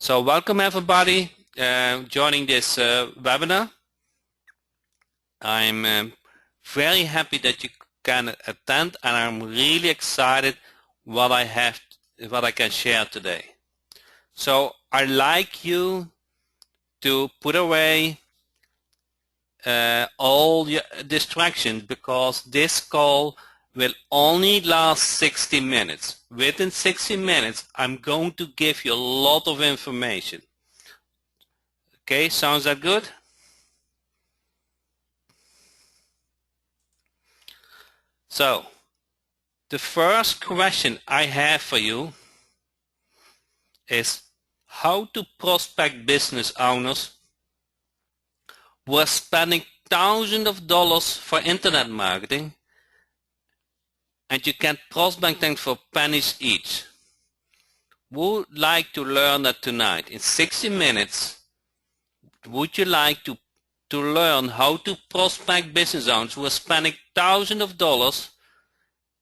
So welcome everybody joining this webinar. I'm very happy that you can attend, and I'm really excited what I can share today. So I'd like you to put away all your distractions, because this call will only last 60 minutes. Within 60 minutes, I'm going to give you a lot of information. Okay, sounds that good? So, the first question I have for you is how to prospect business owners who are spending thousands of dollars for internet marketing, and you can prospect them for pennies each. Would like to learn that tonight in 60 minutes? Would you like to learn how to prospect business owners who are spending thousands of dollars,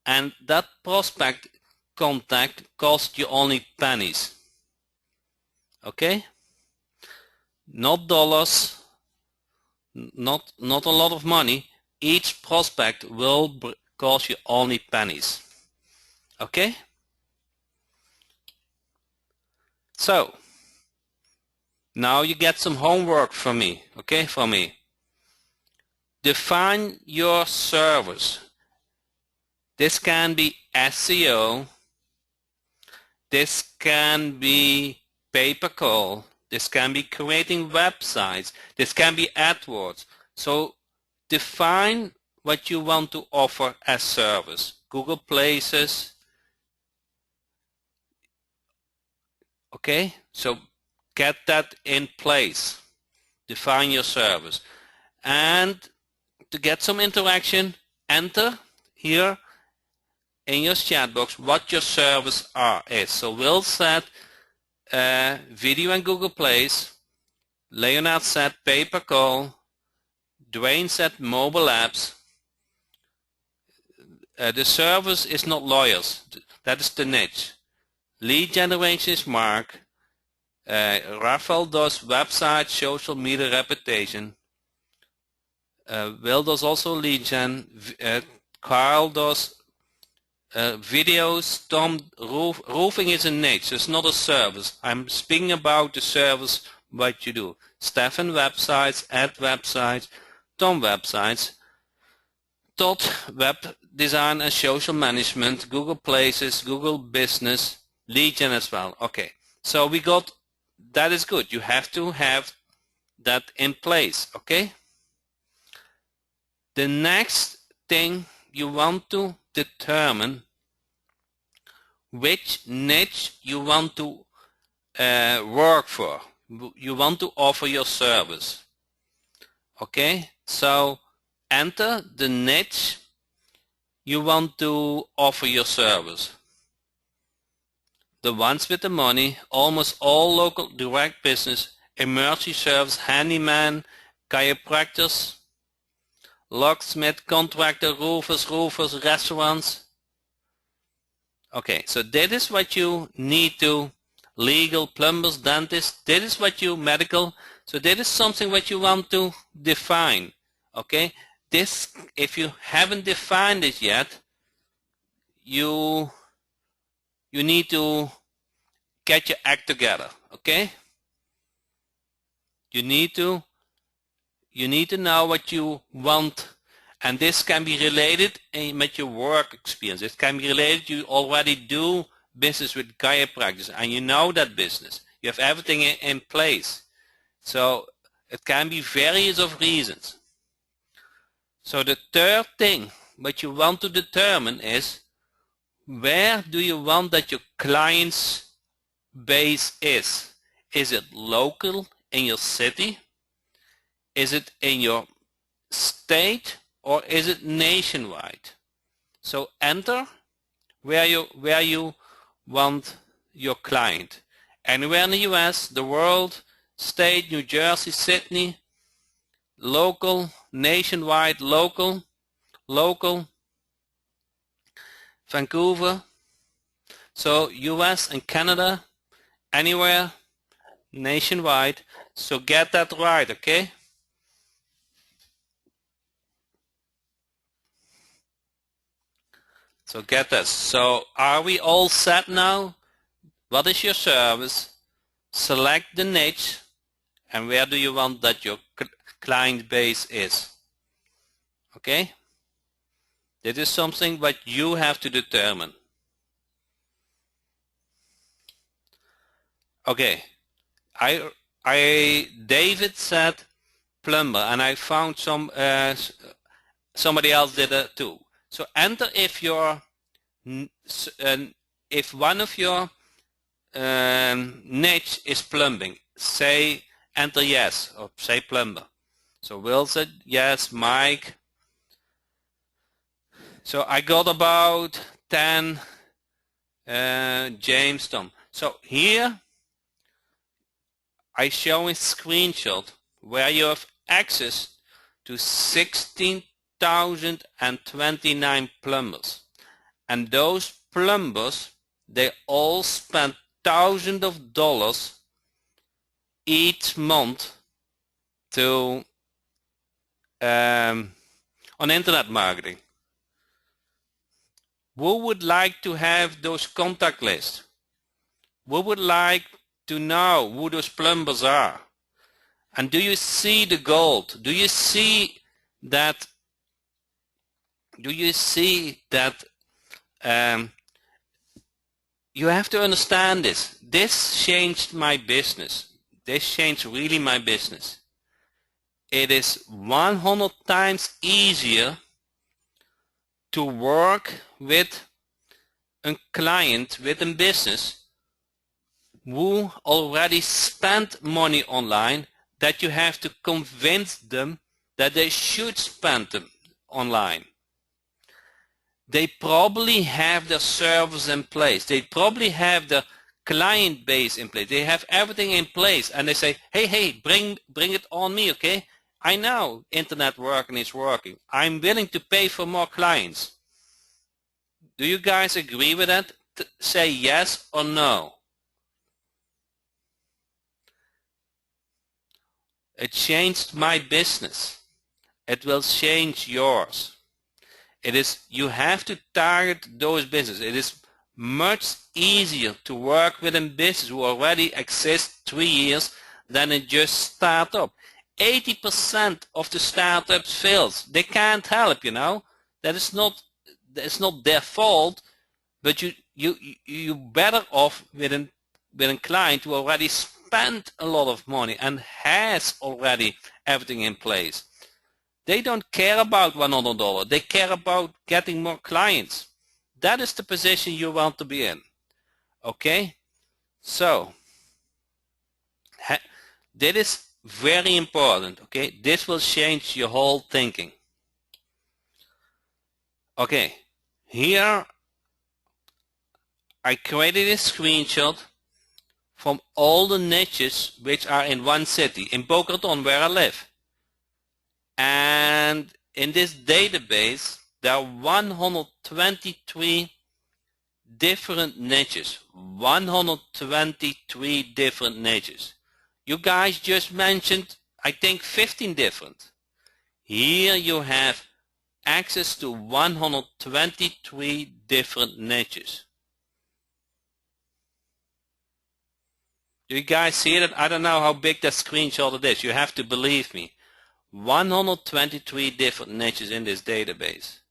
and that prospect contact costs you only pennies? Okay? Not dollars, not a lot of money. Each prospect will cost you only pennies. Okay? So, now you get some homework from me, okay, from me. Define your service. This can be SEO, this can be pay-per-call, this can be creating websites, this can be AdWords. So define what you want to offer as service. Google Places. Okay, so get that in place. Define your service. And to get some interaction, enter here in your chat box what your service is. So Will said video and Google Plays, Leonard said pay-per-call, Dwayne said mobile apps. The service is not lawyers, that is the niche. Lead generation is Mark. Rafael does website, social media, reputation. Will does also lead gen. Carl does videos. Tom, roofing is a niche, so it's not a service. I'm speaking about the service, what you do. Stefan websites, Ed websites, Tom websites, Todd web design and social management, Google Places, Google Business, lead gen as well. Okay, so we got, that is good. You have to have that in place, okay? The next thing, you want to determine which niche you want to work for. You want to offer your service. Okay, so enter the niche you want to offer your service. The ones with the money, almost all local direct business, emergency service, handyman, chiropractors, locksmith, contractor, roofers, restaurants. Okay, so that is what you need to, legal, plumbers, dentists, that is what you, medical, so that is something what you want to define. Okay, this, if you haven't defined it yet, you need to get your act together. Okay, you need to know what you want, and this can be related with your work experience. It can be related, you already do business with chiropractors and you know that business. You have everything in place. So it can be various of reasons. So the third thing what you want to determine is, where do you want that your client's base is? Is it local in your city? Is it in your state, or is it nationwide? So enter where you want your client. Anywhere in the US, the world, state, New Jersey, Sydney, local, nationwide, local, Vancouver. So US and Canada, anywhere, nationwide. So get that right, okay? So get this. So are we all set now? What is your service? Select the niche, and where do you want that your client base is? Okay? This is something that you have to determine. Okay. David said plumber, and I found somebody else did it too. So enter if one of your niche is plumbing. Say enter yes, or say plumber. So Will said yes, Mike. So I got about 10. James, Tom. So here I show a screenshot where you have access to 16,029 plumbers, and those plumbers, they all spend thousands of dollars each month to on internet marketing. Who would like to have those contact lists? Who would like to know who those plumbers are? And do you see the gold? Do you see that? You have to understand this. This changed my business. This changed really my business. It is 100 times easier to work with a client, with a business who already spent money online, that you have to convince them that they should spend them online. They probably have their servers in place. They probably have the client base in place. They have everything in place, and they say, hey, bring it on me, okay? I know internet working is working. I'm willing to pay for more clients. Do you guys agree with that? Say yes or no. It changed my business. It will change yours. You have to target those businesses. It is much easier to work with a business who already exists 3 years than a just startup. 80% of the startups fails. They can't help, you know. That's not their fault, but you better off with a client who already spent a lot of money and has already everything in place. They don't care about $100. They care about getting more clients. That is the position you want to be in. Okay? So, that is very important. Okay? This will change your whole thinking. Okay. Here, I created a screenshot from all the niches which are in one city, in Boca Raton, where I live. And in this database, there are 123 different niches. 123 different niches. You guys just mentioned, I think, 15 different. Here you have access to 123 different niches. Do you guys see that? I don't know how big that screenshot is. You have to believe me. 123 different niches in this database.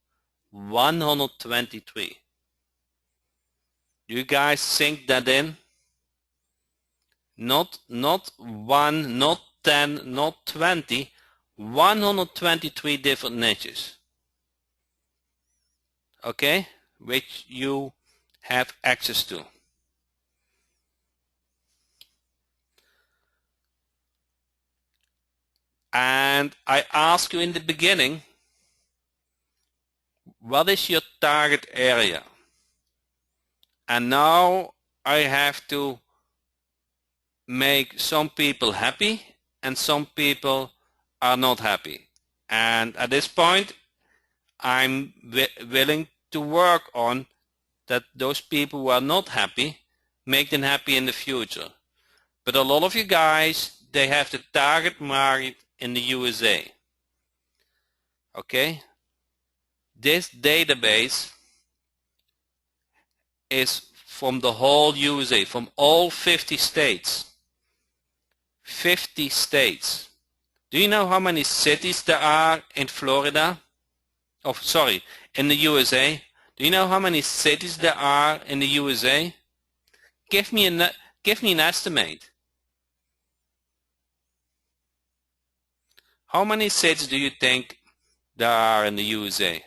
123. You guys sink that in? Not 1, not 10, not 20. 123 different niches. Okay? Which you have access to. And I asked you in the beginning, what is your target area? And now I have to make some people happy and some people are not happy. And at this point, I'm willing to work on that those people who are not happy, make them happy in the future. But a lot of you guys, they have the target market in the USA. Okay? This database is from the whole USA, from all 50 states. 50 states. Do you know how many cities there are in Florida? Oh, sorry, in the USA. Do you know how many cities there are in the USA? Give me an estimate. How many cities do you think there are in the USA?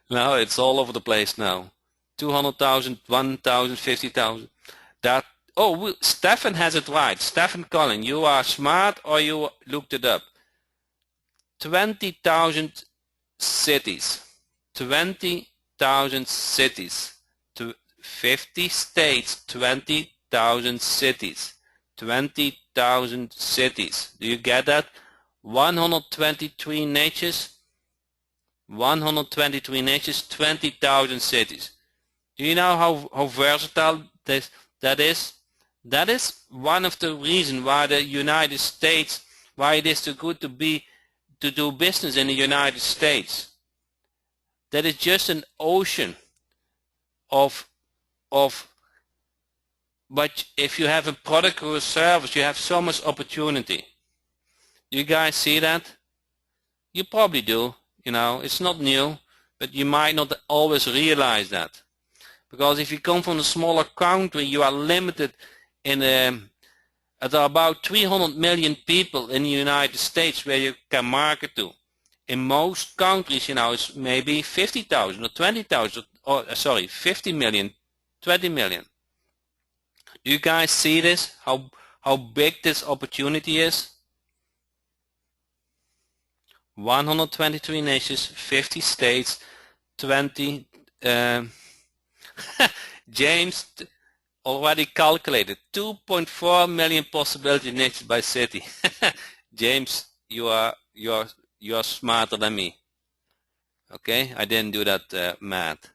No, it's all over the place now. 200,000, 1,000, 50,000. That. Oh, Stefan has it right. Stefan Collin, you are smart or you looked it up. 20,000 cities. 20,000 cities. 50 states, 20,000 cities. 20,000 cities. Do you get that? 123 nations. 123 nations, 20,000 cities. Do you know how versatile that is? That is one of the reasons why the United States, why it is so good to do business in the United States. That is just an ocean of but if you have a product or a service, you have so much opportunity. You guys see that? You probably do. You know, it's not new, but you might not always realize that. Because if you come from a smaller country, you are limited in there are about 300 million people in the United States where you can market to. In most countries, you know, it's maybe 50,000 or 20,000, or sorry, 50 million, 20 million. Do you guys see this? How big this opportunity is? 123 nations, 50 states, 20. James already calculated 2.4 million possibility nations by city. James, you are smarter than me. Okay, I didn't do that math.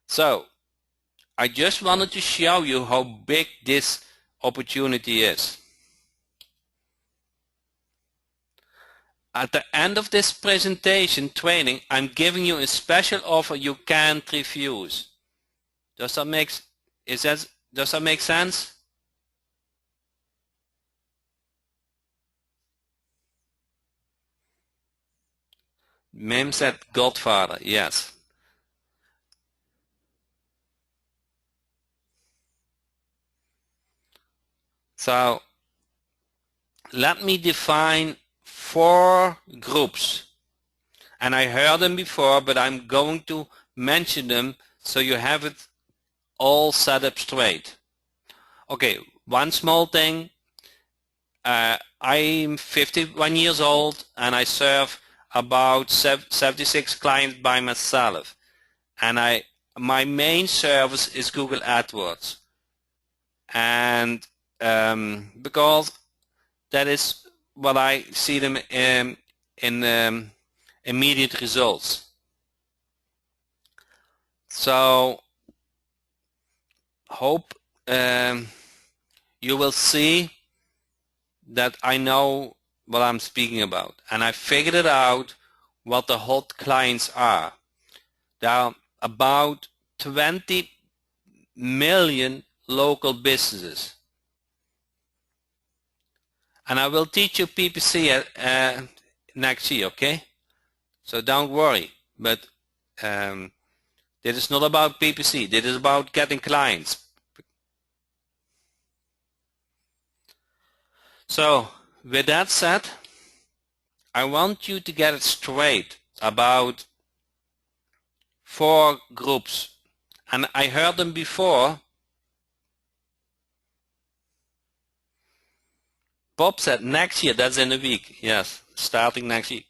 So I just wanted to show you how big this opportunity is. At the end of this presentation training, I'm giving you a special offer you can't refuse. Does that make sense? Mim said Godfather, yes. So let me define 4 groups, and I heard them before, but I'm going to mention them so you have it all set up straight. Okay, one small thing. I'm 51 years old and I serve about 76 clients by myself, and my main service is Google AdWords, and because that is what I see them in immediate results. So hope you will see that I know what I'm speaking about, and I figured it out what the hot clients are. There are about 20 million local businesses. And I will teach you PPC next year, okay? So don't worry. But this is not about PPC. This is about getting clients. So with that said, I want you to get it straight about 4 groups. And I heard them before. Bob said next year, that's in a week. Yes, starting next week.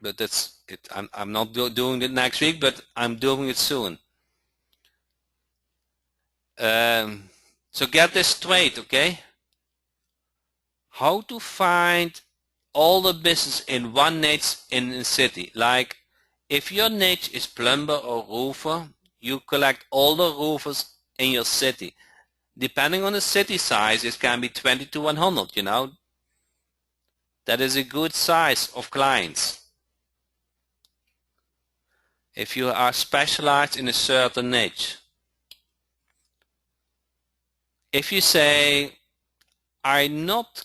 But that's it. I'm not doing it next week, but I'm doing it soon. So get this straight, okay? How to find all the business in one niche in a city. Like If your niche is plumber or roofer, you collect all the roofers in your city. Depending on the city size, it can be 20 to 100, you know. That is a good size of clients. If you are specialized in a certain niche. If you say, I'm not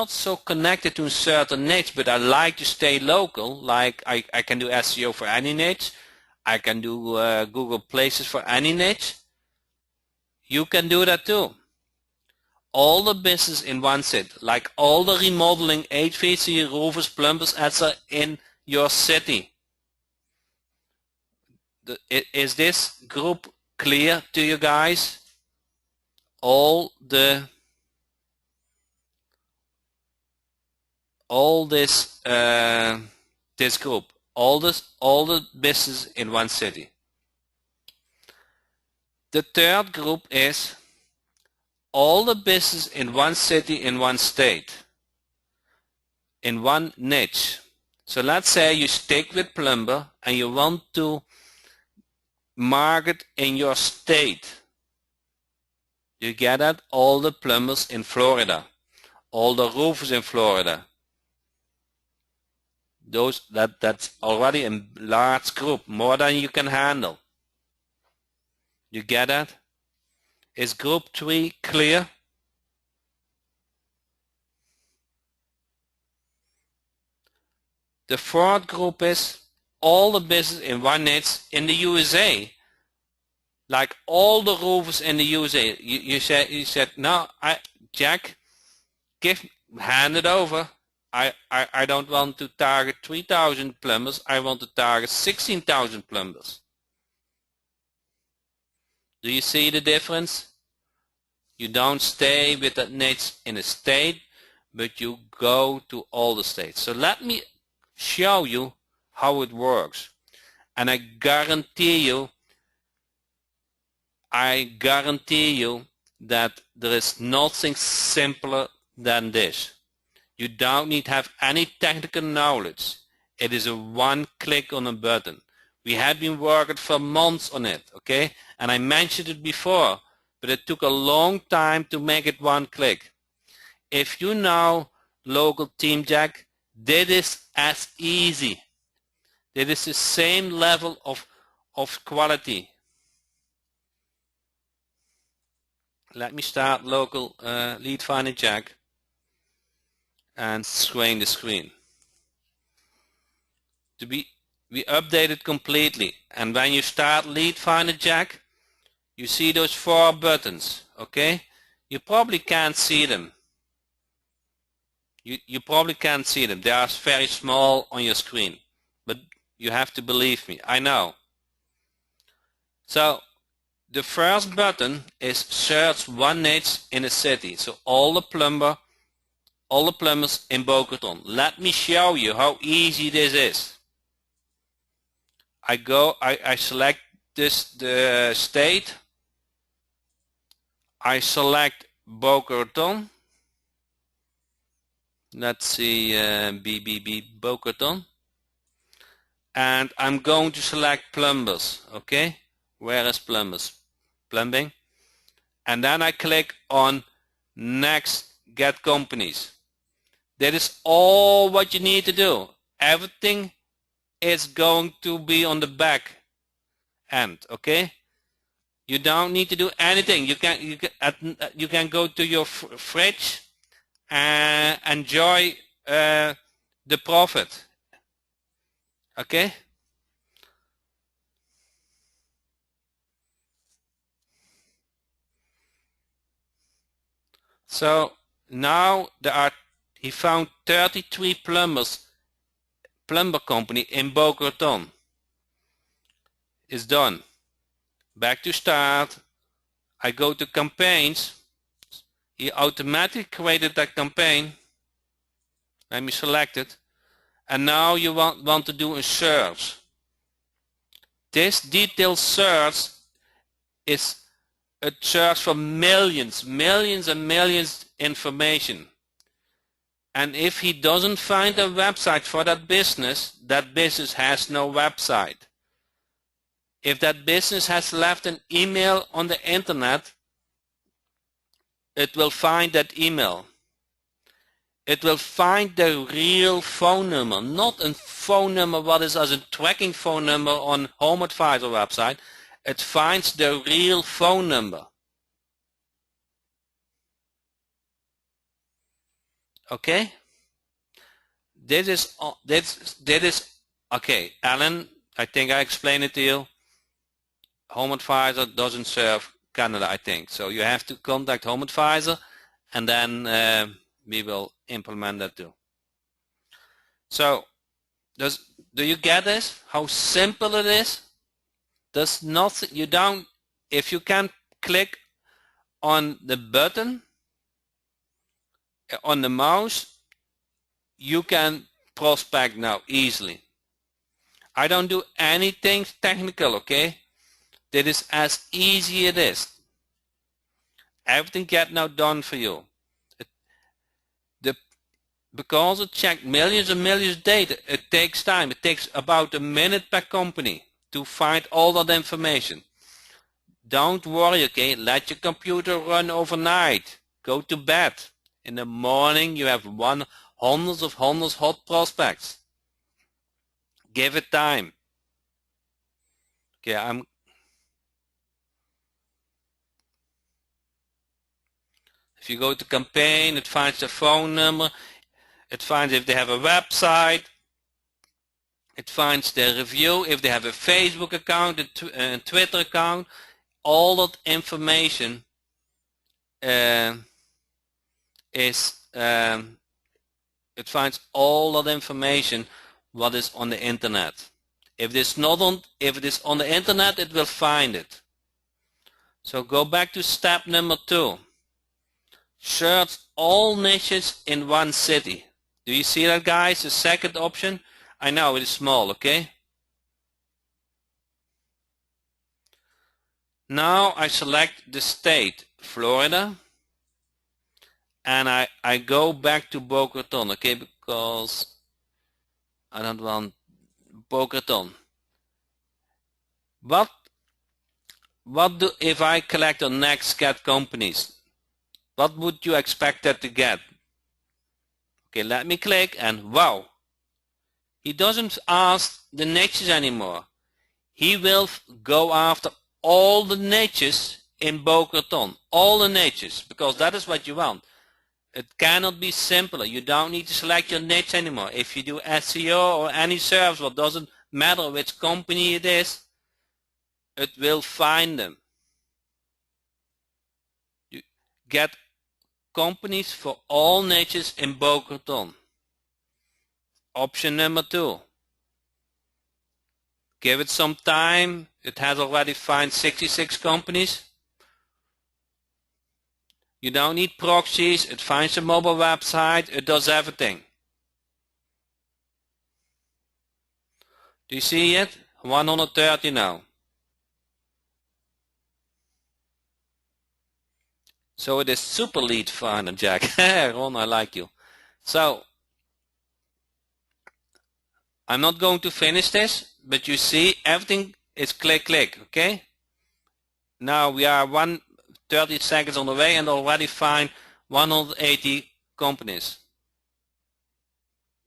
so connected to a certain niche, but I like to stay local, like I can do SEO for any niche, I can do Google Places for any niche, you can do that too. All the business in one city, like all the remodeling, HVAC, roofers, plumbers, etc. in your city. Is this group clear to you guys? All this group, all the business in one city. The third group is all the business in one city, in one state, in one niche. So let's say you stick with plumber and you want to market in your state. You get that? All the plumbers in Florida, all the roofers in Florida. That's already a large group, more than you can handle. You get that? Is group 3 clear? The fourth group is all the business in one niche in the USA. Like all the roofers in the USA. You said, no, Jack, hand it over. I don't want to target 3,000 plumbers. I want to target 16,000 plumbers. Do you see the difference? You don't stay with that niche in a state, but you go to all the states. So let me show you how it works. And I guarantee you that there is nothing simpler than this. You don't need to have any technical knowledge. It is a one click on a button. We have been working for months on it, okay? And I mentioned it before, but it took a long time to make it one click. If you know local team Jack, this is as easy. This is the same level of quality. Let me start local lead finder Jack and screen the screen. We update it completely, and when you start lead finder Jack, you see those 4 buttons, okay? You probably can't see them. You probably can't see them. They are very small on your screen, but you have to believe me. I know. So the first button is search one niche in a city. So all the plumbers in Boca Raton. Let me show you how easy this is. I select the state. I select Boca Raton. Let's see, Boca Raton. And I'm going to select plumbers, okay? Where is plumbers? Plumbing. And then I click on next, get companies. That is all what you need to do. Everything is going to be on the back end, okay? You don't need to do anything. You can go to your fridge and enjoy the profit, okay? So now he found 33 plumber company in Boca Raton. It's done. Back to start. I go to campaigns. He automatically created that campaign. Let me select it. And now you want to do a search. This detailed search is a search for millions and millions information. And if he doesn't find a website for that business has no website. If that business has left an email on the internet, it will find that email. It will find the real phone number, not a phone number what is as a tracking phone number on Home Advisor website. It finds the real phone number. Okay? This is okay, Alan, I think I explained it to you. Home Advisor doesn't serve Canada, I think. So you have to contact Home Advisor, and then we will implement that too. So do you get this? How simple it is? There's nothing, you don't, if you can click on the button on the mouse, you can prospect now easily. I don't do anything technical, okay? That is as easy it is. Everything get now done for you. Because it checked millions and millions of data, it takes time. It takes about a minute per company to find all that information. Don't worry, okay? Let your computer run overnight. Go to bed. In the morning you have hundreds of hot prospects. Give it time. Okay, if you go to campaign, it finds the phone number. It finds if they have a website. It finds their review, if they have a Facebook account, a Twitter account. All that information it finds all that information what is on the internet. If it is on the internet, it will find it. So go back to step number 2. Search all niches in one city. Do you see that, guys? The second option. I know it is small, okay? Now I select the state, Florida, and I go back to Boca Raton, okay, because I don't want Boca Raton. What do if I collect on next get companies? What would you expect that to get? Okay, let me click, and wow, he doesn't ask the niches anymore. He will go after all the niches in Boca Raton, all the niches, because that is what you want. It cannot be simpler. You don't need to select your niche anymore. If you do SEO or any service, what doesn't matter which company it is, it will find them. You get companies for all niches in Boca Raton. Option number 2. Give it some time. It has already found 66 companies. You don't need proxies. It finds a mobile website. It does everything. Do you see it? 130 now. So it is super lead finder, Jack. Ron, I like you. So I'm not going to finish this, but you see everything is click, okay? Now we are 30 seconds on the way and already find 180 companies.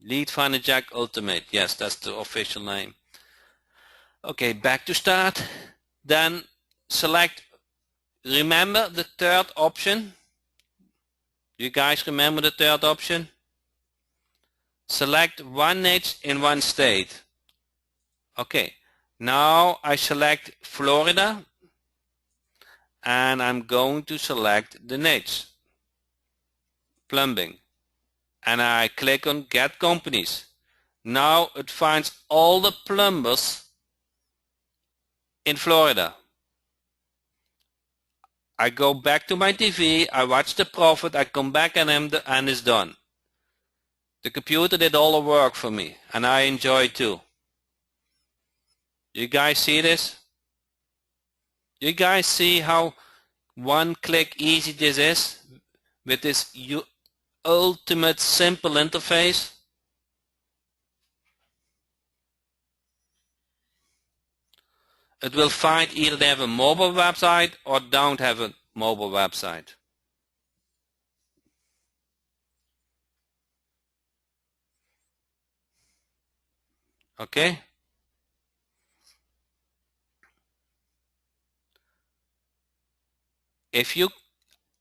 Lead Finder Jack Ultimate. Yes, that's the official name. Okay, back to start. Then select, remember the third option? You guys remember the third option? Select one niche in one state. Okay, now I select Florida and I'm going to select the niche, plumbing, and I click on Get Companies. Now it finds all the plumbers in Florida. I go back to my TV, I watch the profit, I come back and it's done. The computer did all the work for me and I enjoy it too. You guys see this? You guys see how one click easy this is with this ultimate simple interface. It will find either they have a mobile website or don't have a mobile website. Okay?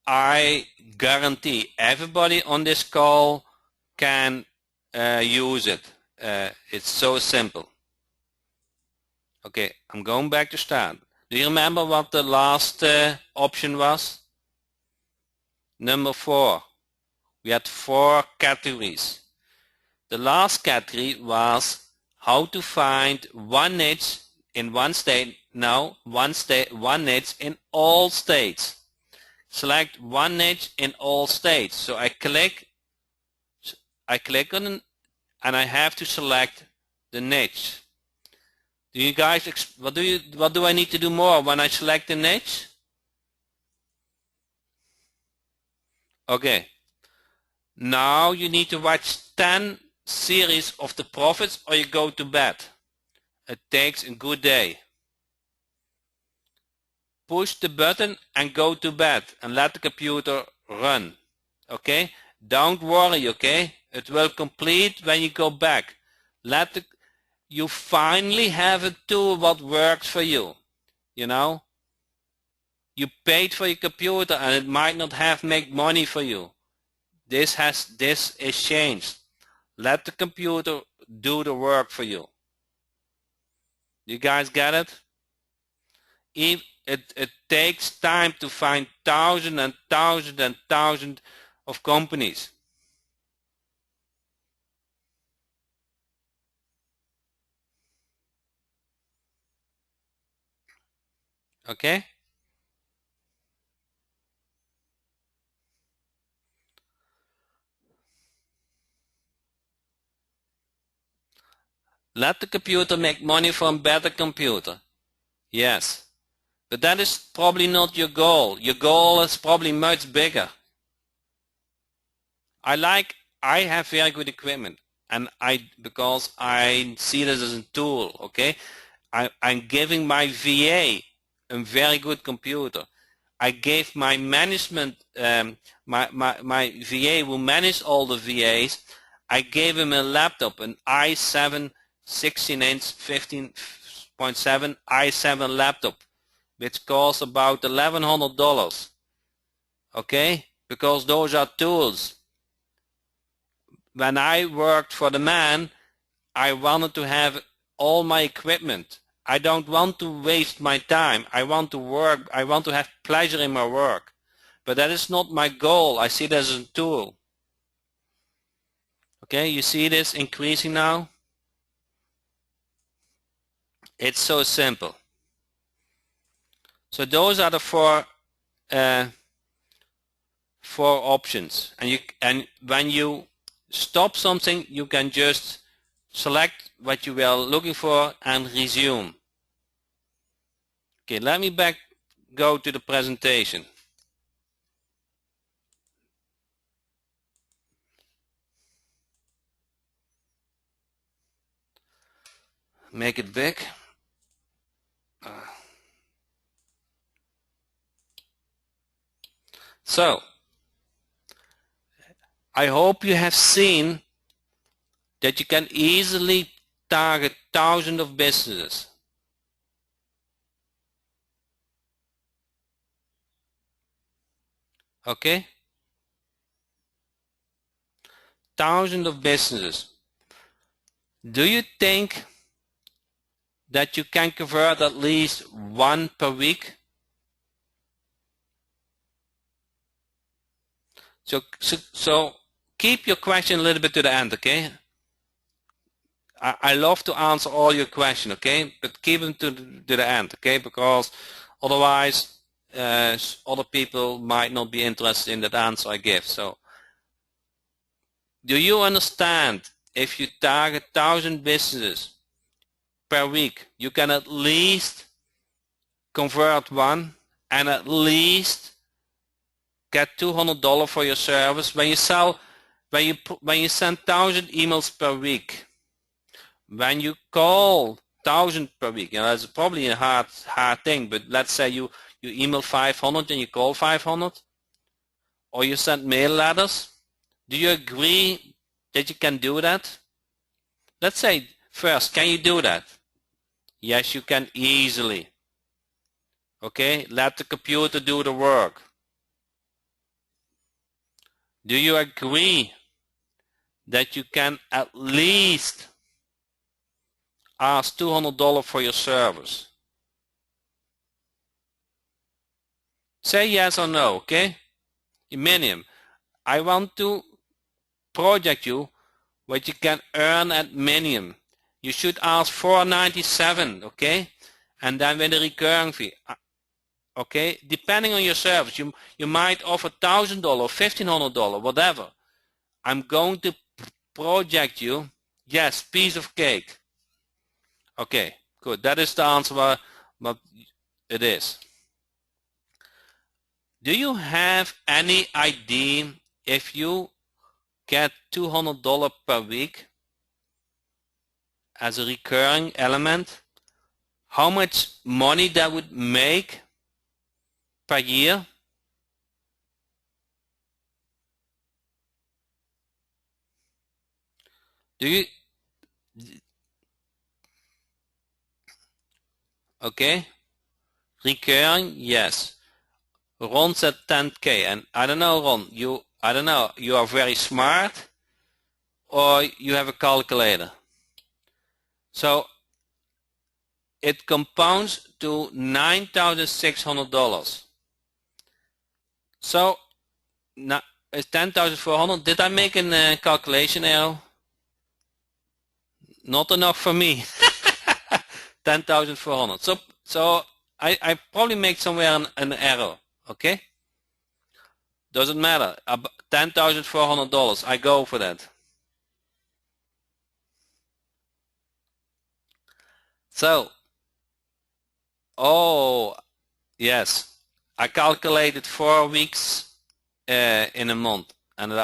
I guarantee everybody on this call can use it. It's so simple. Okay, I'm going back to start. Do you remember what the last option was? Number 4. We had 4 categories. The last category was how to find one niche in one state. Now one niche in all states. Select one niche in all states. So I click on it and I have to select the niche. Do you guys, what do I need to do more when I select the niche? Okay. Now you need to watch 10 series of the profits or you go to bed. It takes a good day. Push the button and go to bed and let the computer run. Okay? Don't worry, okay? It will complete when you go back. You finally have a tool what works for you. You know? You paid for your computer and it might not have make money for you. This is changed. Let the computer do the work for you. You guys get it? It takes time to find thousands and thousands and thousands of companies. Okay? Let the computer make money from a better computer. Yes. But that is probably not your goal. Your goal is probably much bigger. I have very good equipment and because I see this as a tool, okay? I'm giving my VA a very good computer. I gave my management, my VA who managed all the VAs, I gave him a laptop, an i7 16-inch 15.7 i7 laptop, which costs about $1,100. Okay? Because those are tools. When I worked for the man, I wanted to have all my equipment. I don't want to waste my time. I want to work. I want to have pleasure in my work. But that is not my goal. I see it as a tool. Okay, you see this increasing now? It's so simple. So those are the four options. And when you stop something, you can just select what you were looking for and resume. Okay, let me go to the presentation. Make it big. So, I hope you have seen that you can easily target thousands of businesses. Okay? Thousands of businesses. Do you think that you can convert at least one per week? So keep your question a little bit to the end, okay? I love to answer all your questions, okay? But keep them to the end, okay? Because otherwise other people might not be interested in that answer I give. So do you understand if you target 1,000 businesses per week, you can at least convert one and at least get $200 for your service. When you sell when you send 1,000 emails per week, when you call 1,000 per week, that's probably a hard thing, but let's say you email 500 and you call 500, or you send mail letters. Do you agree that you can do that? Let's say first, can you do that? Yes, you can easily. Okay, let the computer do the work. Do you agree that you can at least ask $200 for your service? Say yes or no, okay? Minimum. I want to project you what you can earn at minimum. You should ask $497, okay? And then with a recurring fee, okay? Depending on your service, you might offer $1,000, $1,500, whatever. I'm going to project you. Yes, piece of cake. Okay, good. That is the answer what it is. Do you have any idea if you get $200 per week as a recurring element, how much money that would make per year? Do you? Okay, recurring, yes. Ron said 10K, and I don't know, Ron, I don't know, you are very smart or you have a calculator. So it compounds to $9,600. So now it's 10,400. Did I make a calculation error? Not enough for me. 10,400. So I probably make somewhere an error. Okay? Doesn't matter. $10,400. I go for that. So, oh, yes. I calculated 4 weeks in a month, and there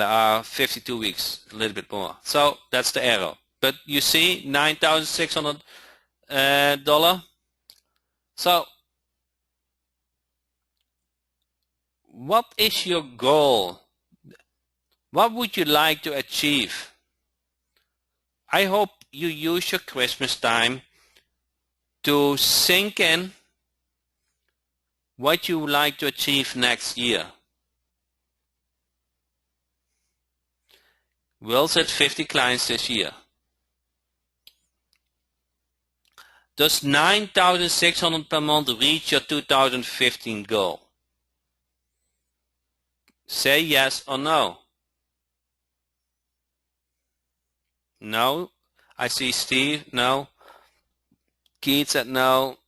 are 52 weeks, a little bit more. So that's the error. But you see, $9,600. So what is your goal? What would you like to achieve? I hope you use your Christmas time to sink in what you would like to achieve next year. Will set 50 clients this year. Does 9,600 per month reach your 2015 goal? Say yes or no. No. I see Steve, no. Keith said no.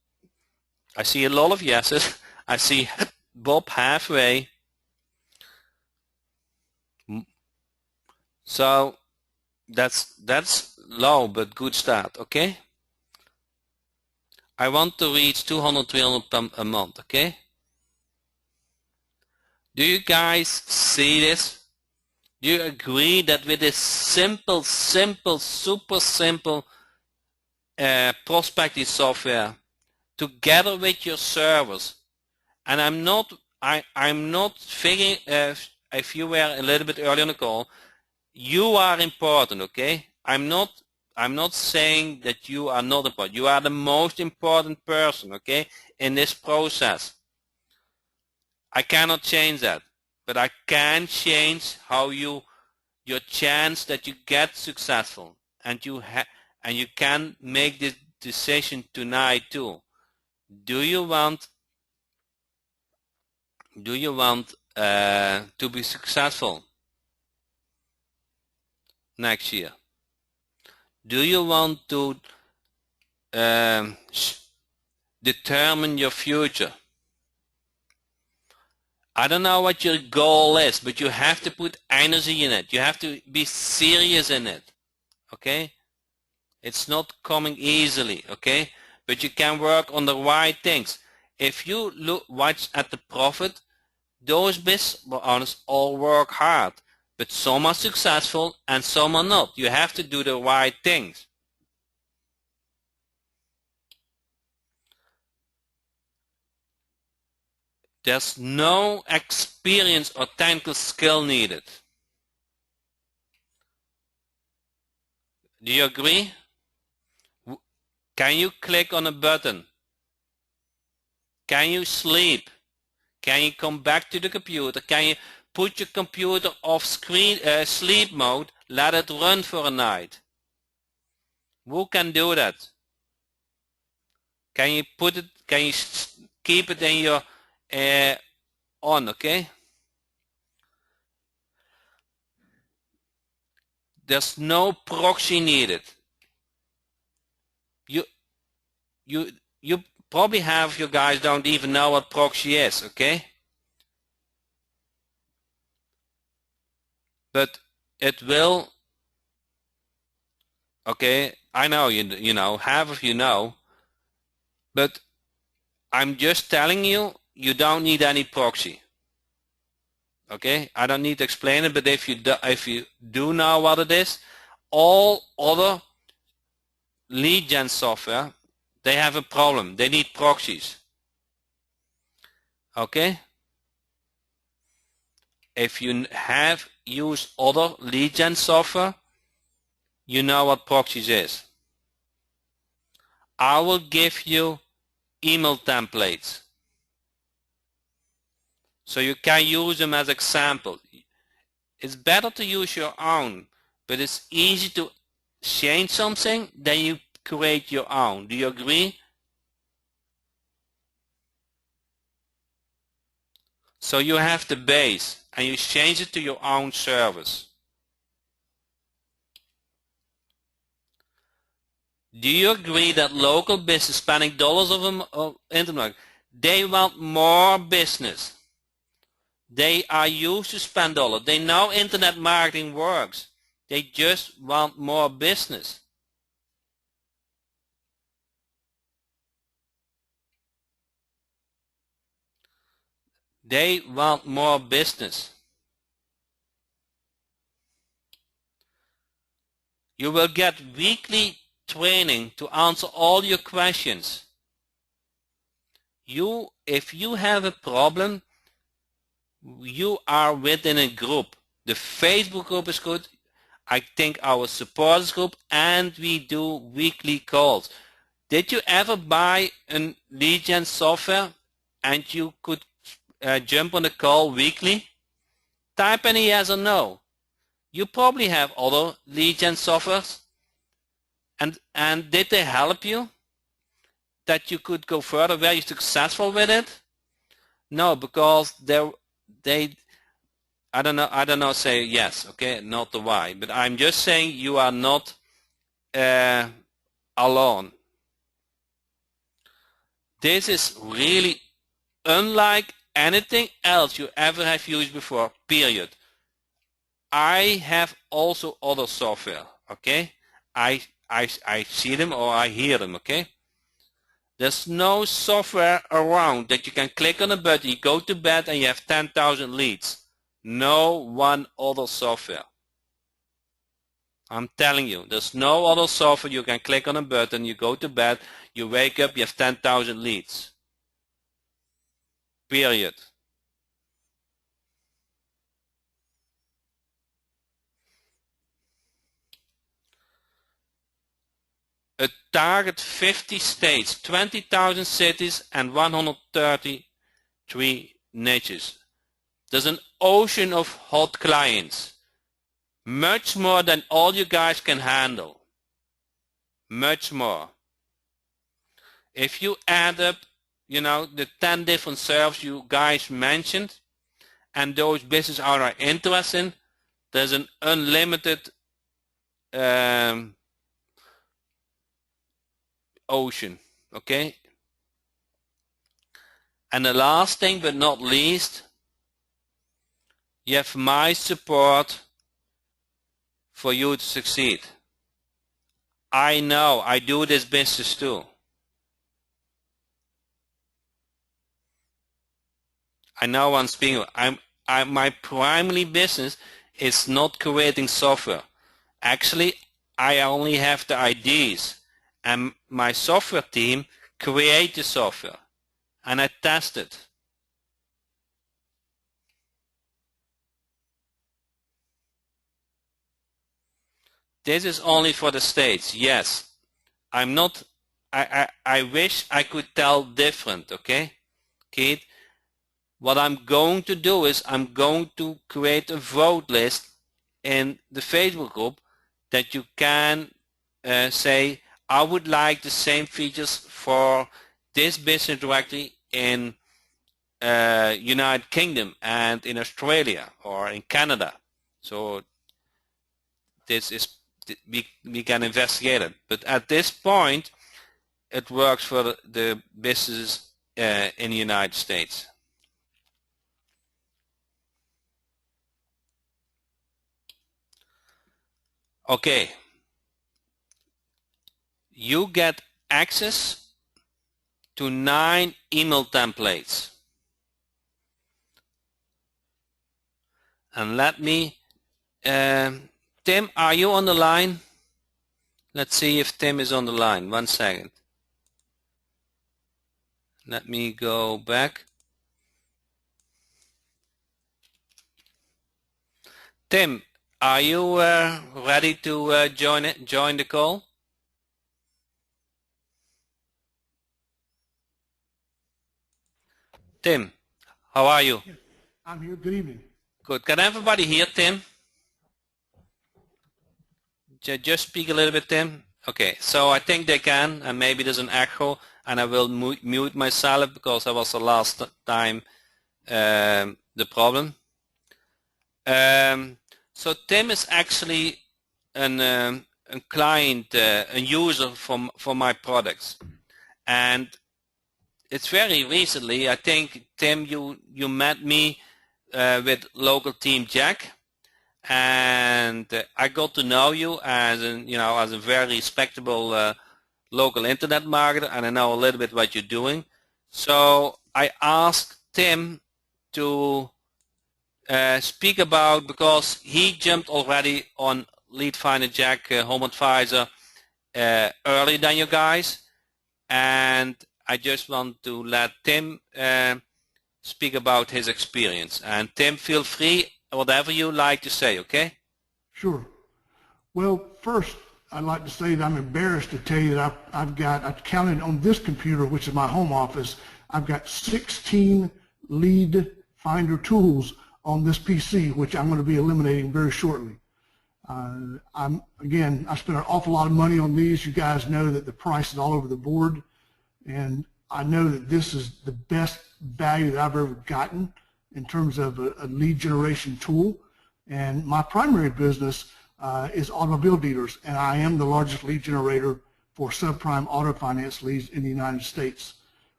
I see a lot of yeses. I see Bob halfway. So that's low but good start, okay? I want to reach 200, 300 a month, okay? Do you guys see this? Do you agree that with this simple, super simple prospecting software, together with your servers, and I'm not figuring, if you were a little bit early on the call, you are important, okay? I'm not saying that you are not important. You are the most important person, okay, in this process. I cannot change that, but I can change how your chance that you get successful, and you can make this decision tonight too. Do you want to be successful next year? Do you want to determine your future? I don't know what your goal is, but you have to put energy in it. You have to be serious in it, okay? It's not coming easily, okay? But you can work on the right things. If you watch at the profit, those business owners all work hard, but some are successful and some are not. You have to do the right things. There's no experience or technical skill needed. Do you agree? Can you click on a button? Can you sleep? Can you come back to the computer? Can you put your computer off sleep mode, let it run for a night? Who can do that? Can you put it, can you keep it in your on, okay? There's no proxy needed. You probably half of you guys don't even know what proxy is, okay? But it will, okay, I know you know, half of you know, but I'm just telling you, you don't need any proxy. Okay, I don't need to explain it, but if you do know what it is, all other lead gen software, they have a problem. They need proxies. Okay? If you have used other lead gen software, you know what proxies is. I will give you email templates, so you can use them as example. It's better to use your own, but it's easy to change something, then you create your own. Do you agree? So you have the base and you change it to your own service. Do you agree that local business spending dollars of internet, they want more business? They are used to spend dollars. They know internet marketing works. They just want more business. They want more business. You will get weekly training to answer all your questions. If you have a problem, you are within a group. The Facebook group is good. I think our supporters group, and we do weekly calls. Did you ever buy a lead gen software and you could jump on the call weekly? Type in a yes or no. You probably have other lead gen softwares, and did they help you that you could go further? Were you successful with it? No, because I don't know, say yes, okay, not the why, but I'm just saying you are not alone. This is really unlike anything else you ever have used before, period. I have also other software, okay? I see them or I hear them, okay? There's no software around that you can click on a button, you go to bed and you have 10,000 leads. No one other software. I'm telling you, there's no other software you can click on a button, you go to bed, you wake up, you have 10,000 leads. Period. A target 50 states, 20,000 cities and 133 niches. There's an ocean of hot clients. Much more than all you guys can handle. Much more. If you add up, you know, the 10 different servers you guys mentioned, and those business owners are interested in, there's an unlimited ocean, okay? And the last thing but not least, you have my support for you to succeed. I know, I do this business too. I know I'm speaking. My primary business is not creating software. Actually, I only have the ideas, and my software team create the software, and I test it. This is only for the States. Yes, I'm not. I wish I could tell different. Okay, Keith. What I'm going to do is I'm going to create a vote list in the Facebook group that you can say, I would like the same features for this business directory in United Kingdom and in Australia or in Canada. So this is, we can investigate it. But at this point, it works for the businesses in the United States. Okay, you get access to 9 email templates. And let me, Tim, are you on the line? Let's see if Tim is on the line. 1 second. Let me go back. Tim, are you ready to join the call? Tim, how are you? Yes, I'm here. Good evening. Good. Can everybody hear Tim? Just speak a little bit, Tim. Okay, so I think they can, and maybe there's an echo, and I will mute myself because that was the last time the problem. So Tim is actually a client, a user for my products, and it's very recently. I think Tim, you met me with local team Jack, and I got to know you as a very respectable local internet marketer, and I know a little bit what you're doing. So I asked Tim to speak about, because he jumped already on Lead Finder Jack Home Advisor earlier than you guys, and I just want to let Tim speak about his experience. And Tim, feel free, whatever you like to say, okay? Sure. Well, first, I'd like to say that I'm embarrassed to tell you that I've counted on this computer, which is my home office, I've got 16 Lead Finder tools on this PC, which I'm going to be eliminating very shortly. I spent an awful lot of money on these. You guys know that the price is all over the board, and I know that this is the best value that I've ever gotten in terms of a lead generation tool. And my primary business is automobile dealers, and I am the largest lead generator for subprime auto finance leads in the United States.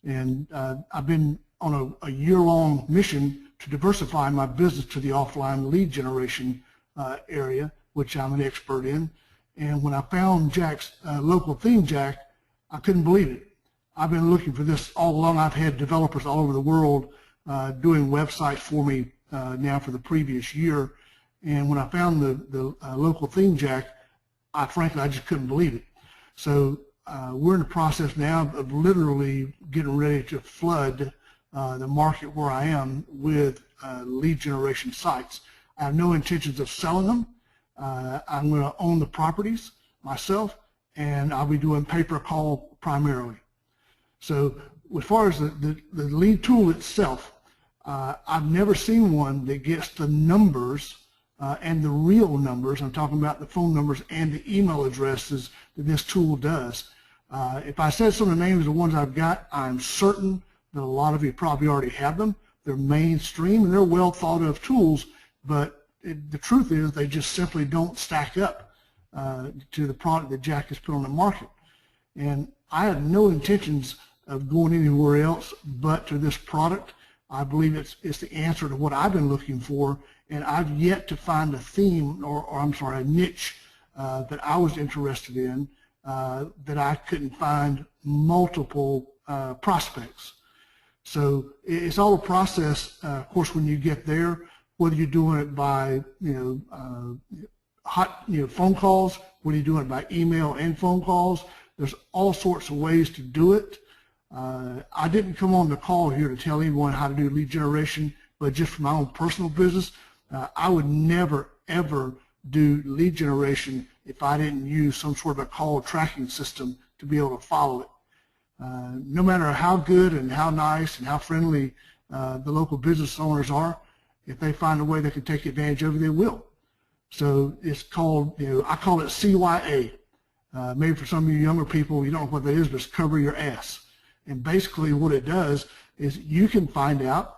And I've been on a year-long mission to diversify my business to the offline lead generation area, which I'm an expert in. And when I found Jack's local theme Jack, I couldn't believe it. I've been looking for this all along. I've had developers all over the world doing websites for me now for the previous year. And when I found the local theme Jack, frankly, I just couldn't believe it. So we're in the process now of literally getting ready to flood the market where I am with lead generation sites. I have no intentions of selling them. I'm going to own the properties myself, and I'll be doing pay-per-call primarily. So as far as the lead tool itself, I've never seen one that gets the numbers and the real numbers. I'm talking about the phone numbers and the email addresses that this tool does. If I said some of the names of the ones I've got, I'm certain that a lot of you probably already have them. They're mainstream and they're well thought of tools, but the truth is they just simply don't stack up to the product that Jack has put on the market. And I have no intentions of going anywhere else but to this product. I believe it's the answer to what I've been looking for, and I've yet to find a theme or I'm sorry, a niche that I was interested in that I couldn't find multiple prospects. So it's all a process. Of course, when you get there, whether you're doing it by phone calls, whether you're doing it by email and phone calls, there's all sorts of ways to do it. I didn't come on the call here to tell anyone how to do lead generation, but just for my own personal business, I would never ever do lead generation if I didn't use some sort of a call tracking system to be able to follow it. No matter how good and how nice and how friendly the local business owners are, if they find a way they can take advantage of it, they will. So it's called, I call it CYA. Maybe for some of you younger people, you don't know what that is, but it's cover your ass. And basically what it does is you can find out,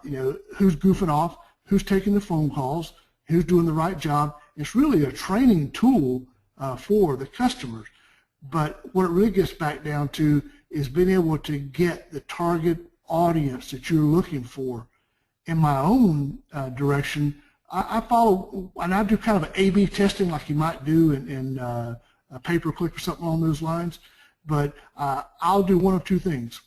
who's goofing off, who's taking the phone calls, who's doing the right job. It's really a training tool for the customers. But what it really gets back down to is being able to get the target audience that you're looking for. In my own direction, I follow, and I do kind of an A/B testing like you might do in a pay-per-click or something along those lines. But I'll do one of two things.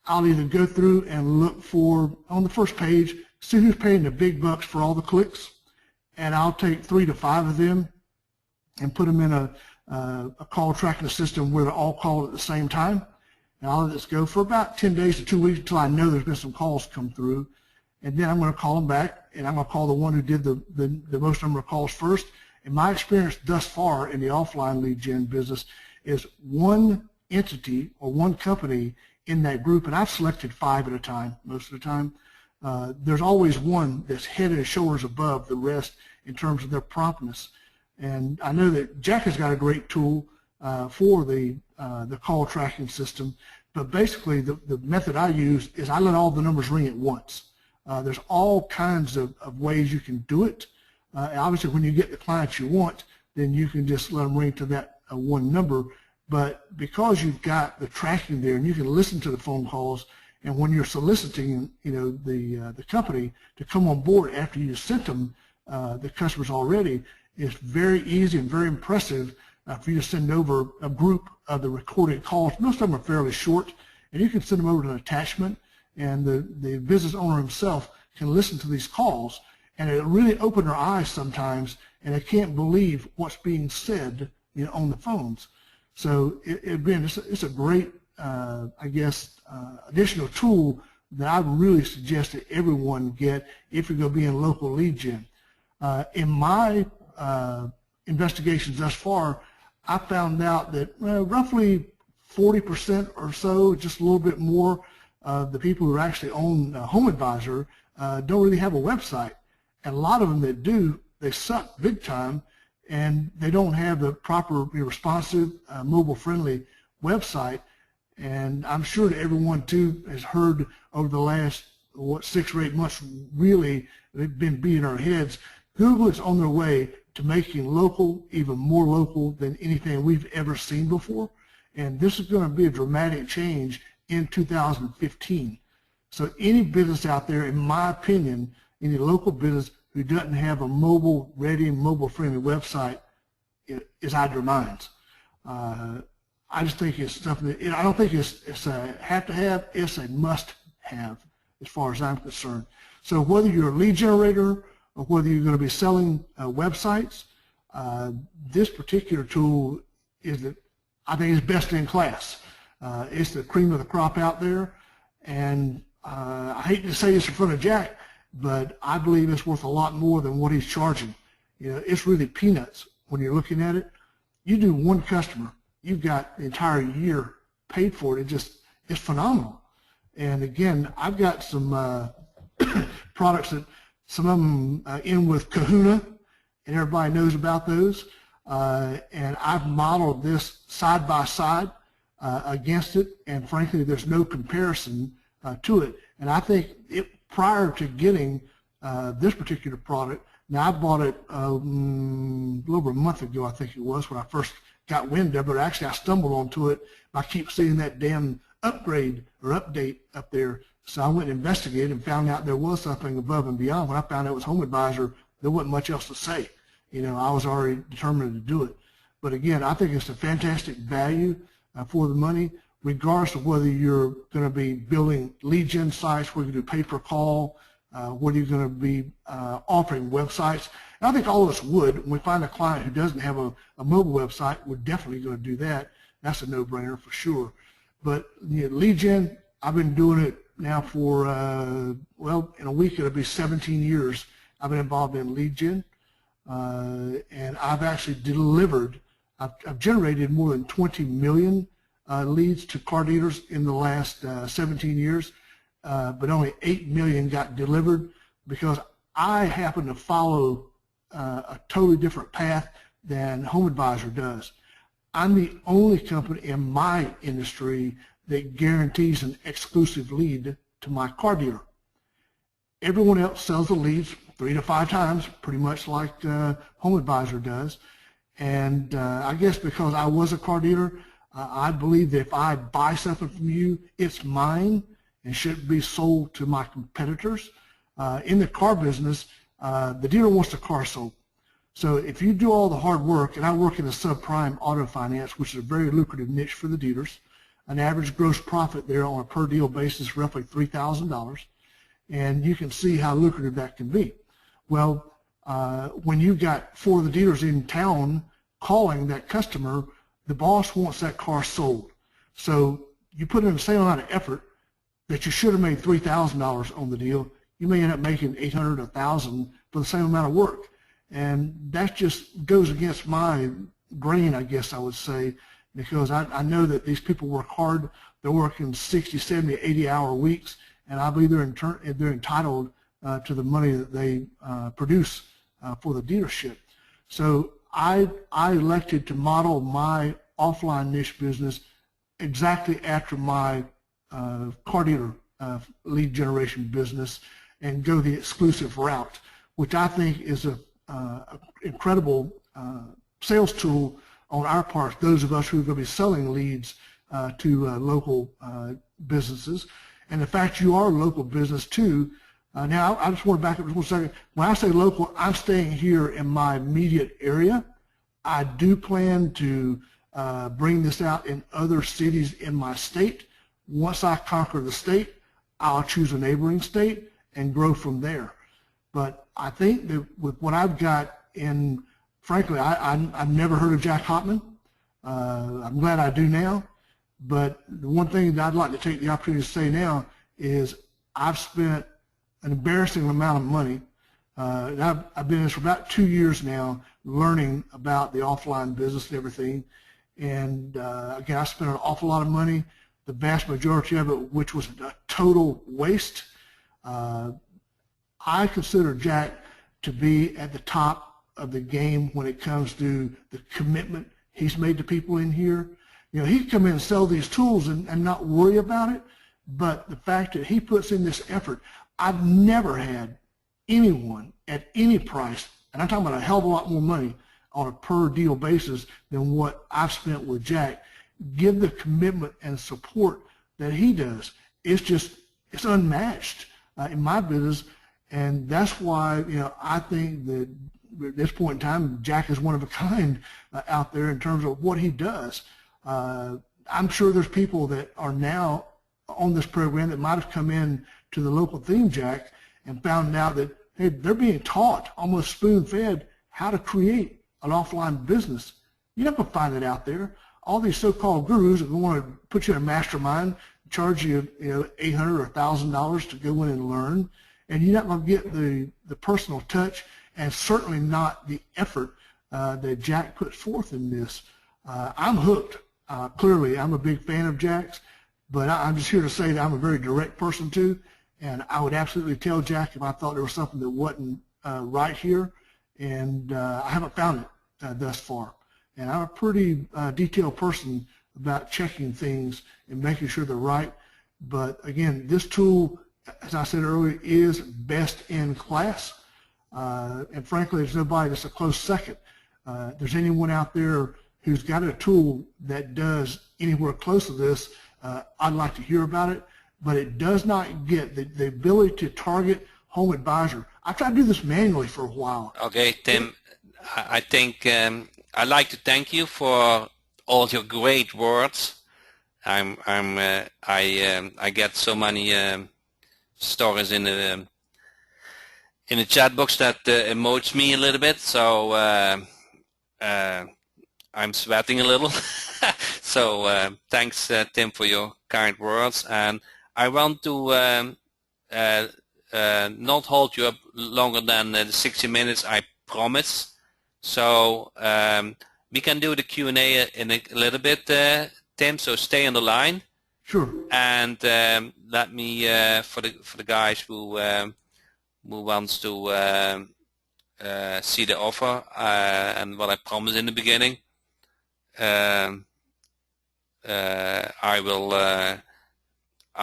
I'll either go through and look for, on the first page, see who's paying the big bucks for all the clicks, and I'll take 3 to 5 of them and put them in a call tracking system where they're all called at the same time. And I'll let this go for about 10 days to 2 weeks until I know there's been some calls come through. And then I'm going to call them back, and I'm going to call the one who did the most number of calls first. And my experience thus far in the offline lead gen business is one entity or one company in that group, and I've selected 5 at a time most of the time. There's always one that's head and shoulders above the rest in terms of their promptness. And I know that Jack has got a great tool for the call tracking system, but basically the method I use is I let all the numbers ring at once. There's all kinds of ways you can do it. Obviously, when you get the clients you want, then you can just let them ring to that one number. But because you've got the tracking there, and you can listen to the phone calls, and when you're soliciting, the company to come on board after you sent them the customers already, it's very easy and very impressive for you to send over a group of the recorded calls. Most of them are fairly short, and you can send them over to an attachment, and the business owner himself can listen to these calls, and it really opens their eyes sometimes, and they can't believe what's being said, on the phones. So it's a great, additional tool that I really suggest that everyone get if you're going to be in local lead gen. In my investigations thus far, I found out that roughly 40% or so, just a little bit more, the people who actually own Home Advisor don't really have a website. And a lot of them that do, they suck big time, and they don't have the proper responsive, mobile-friendly website. And I'm sure that everyone, too, has heard over the last, 6 or 8 months, really, they've been beating our heads. Google is on their way to making local even more local than anything we've ever seen before. And this is going to be a dramatic change in 2015. So any business out there, in my opinion, any local business who doesn't have a mobile-ready, mobile-friendly website is out of their minds. I just think it's something that, I don't think it's a have-to-have, it's a must-have as far as I'm concerned. So whether you're a lead generator or whether you're going to be selling websites, this particular tool I think is best in class. It's the cream of the crop out there, and I hate to say this in front of Jack, but I believe it's worth a lot more than what he's charging. It's really peanuts when you're looking at it. You do one customer, you've got the entire year paid for it. It's phenomenal. And again, I've got some products that some of them end with Kahuna, and everybody knows about those. And I've modeled this side by side against it, and frankly, there's no comparison to it. And I think prior to getting this particular product, now I bought it a little over a month ago, I think it was, when I first got wind of it. Actually, I stumbled onto it. I keep seeing that damn upgrade or update up there. So I went and investigated and found out there was something above and beyond. When I found out it was Home Advisor, there wasn't much else to say. I was already determined to do it. But again, I think it's a fantastic value for the money. regardless of whether you're going to be building lead gen sites, whether you do pay-per-call, whether you're going to be offering websites. And I think all of us would. When we find a client who doesn't have a mobile website, we're definitely going to do that. That's a no-brainer for sure. But lead gen, I've been doing it now for, well, in a week it'll be 17 years I've been involved in lead gen. And I've actually delivered, I've generated more than 20 million leads to car dealers in the last 17 years, but only 8 million got delivered because I happen to follow a totally different path than Home Advisor does. I'm the only company in my industry that guarantees an exclusive lead to my car dealer. Everyone else sells the leads 3 to 5 times, pretty much like Home Advisor does. And I guess because I was a car dealer, I believe that if I buy something from you, it's mine and shouldn't be sold to my competitors. In the car business, the dealer wants the car sold. So if you do all the hard work, and I work in a subprime auto finance, which is a very lucrative niche for the dealers, an average gross profit there on a per deal basis roughly $3,000, and you can see how lucrative that can be. Well, when you've got 4 of the dealers in town calling that customer, the boss wants that car sold. So you put in the same amount of effort that you should have made $3,000 on the deal, you may end up making $800 or $1,000 for the same amount of work. And that just goes against my grain, I guess I would say, because I know that these people work hard. They're working 60, 70, 80-hour weeks, and I believe they're entitled to the money that they produce for the dealership. So I elected to model my offline niche business exactly after my car dealer lead generation business and go the exclusive route, which I think is a incredible sales tool on our part, those of us who are going to be selling leads to local businesses. And the fact you are a local business too. Now, I just want to back up just 1 second. When I say local, I'm staying here in my immediate area. I do plan to bring this out in other cities in my state. Once I conquer the state, I'll choose a neighboring state and grow from there. But I think that with what I've got in, frankly, I've never heard of Jack Hotman. I'm glad I do now. But the one thing that I'd like to take the opportunity to say now is I've spent an embarrassing amount of money. And I've been in this for about 2 years now, learning about the offline business and everything. And again, I spent an awful lot of money, the vast majority of it, which was a total waste. I consider Jack to be at the top of the game when it comes to the commitment he's made to people in here. You know, he'd come in and sell these tools and not worry about it, but the fact that he puts in this effort, I've never had anyone at any price, and I'm talking about a hell of a lot more money on a per deal basis than what I've spent with Jack, give the commitment and support that he does. It's unmatched in my business. And that's why, I think that at this point in time, Jack is one of a kind out there in terms of what he does. I'm sure there's people that are now on this program that might have come in to the local theme Jack and found out that, hey, they're being taught, almost spoon-fed, how to create an offline business. You're not going to find it out there. All these so-called gurus that want to put you in a mastermind, charge you, $800 or $1,000 to go in and learn. And you're not going to get the personal touch and certainly not the effort that Jack puts forth in this. I'm hooked. Clearly, I'm a big fan of Jack's, but I'm just here to say that I'm a very direct person too, and I would absolutely tell Jack if I thought there was something that wasn't right here, and I haven't found it thus far. And I'm a pretty detailed person about checking things and making sure they're right. But again, this tool, as I said earlier, is best in class. And frankly, there's nobody that's a close second. If there's anyone out there who's got a tool that does anywhere close to this, I'd like to hear about it. But it does not get the ability to target Home Advisor. I tried to do this manually for a while. Okay, Tim, I think I'd like to thank you for all your great words. I get so many stories in the chat box that emotes me a little bit. So I'm sweating a little. So thanks, Tim, for your kind words. And I want to not hold you up longer than the 60 minutes, I promise. So we can do the Q&A in a little bit, Tim, so stay on the line. Sure. And let me, for the guys who wants to see the offer and what I promised in the beginning, I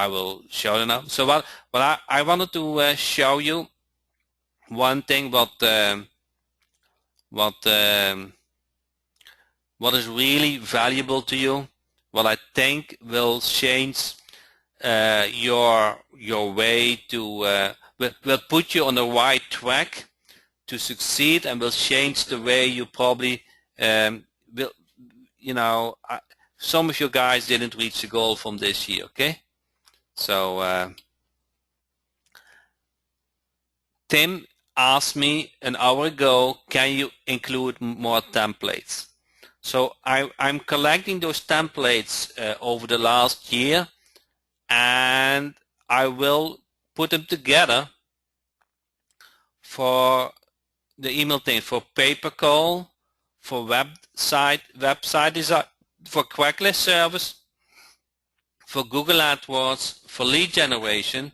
will show them now. So what I wanted to show you one thing what is really valuable to you, what I think will change your way to will put you on the right track to succeed, and will change the way you probably will. You know, some of you guys didn't reach the goal from this year. Okay, so Tim asked me an hour ago, can you include more templates? So I'm collecting those templates over the last year, and I will put them together for the email thing, for pay-per-call, for website design, for Quacklist service, for Google AdWords, for lead generation,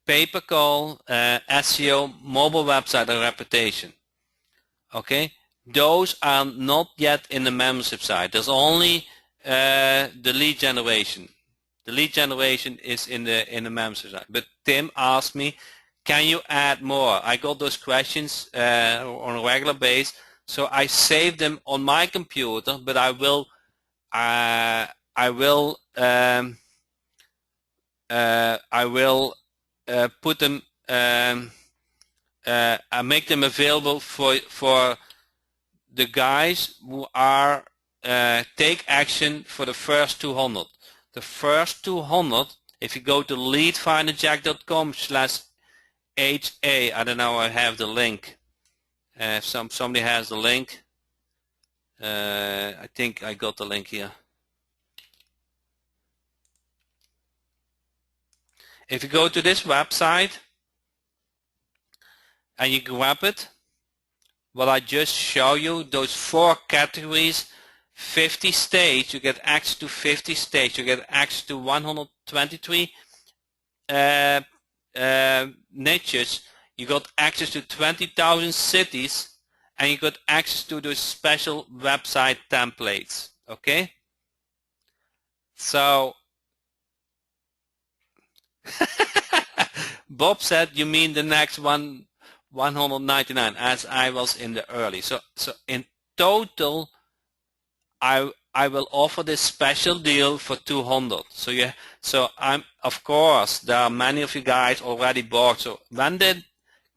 pay-per-call, SEO, mobile website, and reputation. Okay, those are not yet in the membership site. There's only the lead generation. The lead generation is in the membership site. But Tim asked me, can you add more? I got those questions on a regular basis, so I saved them on my computer. But I will put them. I make them available for the guys who are take action for the first 200. The first 200. If you go to leadfinderjack.com/HA, I don't know, I have the link. If somebody has the link, I think I got the link here. If you go to this website and you grab it, what I just show you, those 4 categories, 50 states, you get access to 50 states, you get access to 123 niches, you got access to 20,000 cities, and you got access to those special website templates. Okay, so Bob said, you mean the next 199, as I was in the early. So in total, I will offer this special deal for 200. So I'm, of course, there are many of you guys already bought. So when the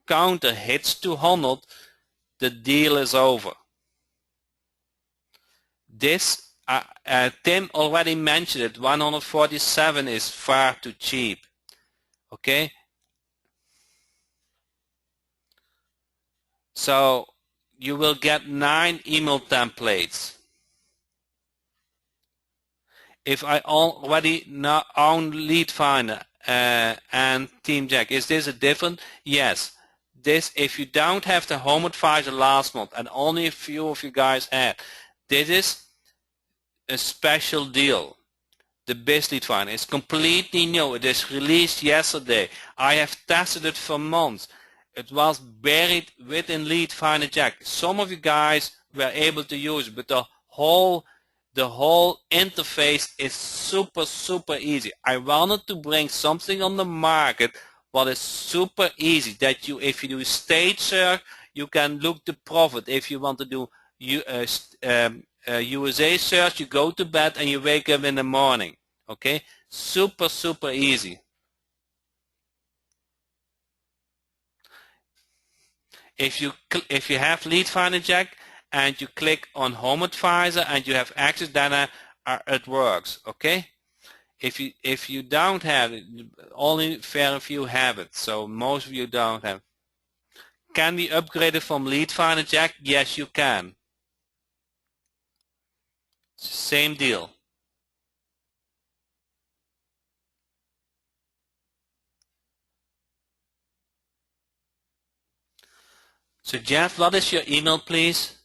counter hits 200, the deal is over. This Tim already mentioned it. 147 is far too cheap. Okay. So you will get 9 email templates. If I already own Lead Finder and Team Jack, is this a different? Yes. This, if you don't have the Home Advisor last month, and only a few of you guys had, this is a special deal. The Biz Lead Finder is completely new. It is released yesterday. I have tested it for months. It was buried within Lead Finder Jack. Some of you guys were able to use it, but the whole interface is super easy. I wanted to bring something on the market what is super easy, that you, if you do stage search, you can look the profit. If you want to do USA search, you go to bed and you wake up in the morning. Okay, super easy. If you have Lead Finder Jack and you click on Home Advisor and you have access, then it works. Okay. If you don't have it, only very few have it. So most of you don't have. Can we upgrade it from Lead Finder Jack? Yes, you can. Same deal. So Jeff, what is your email, please?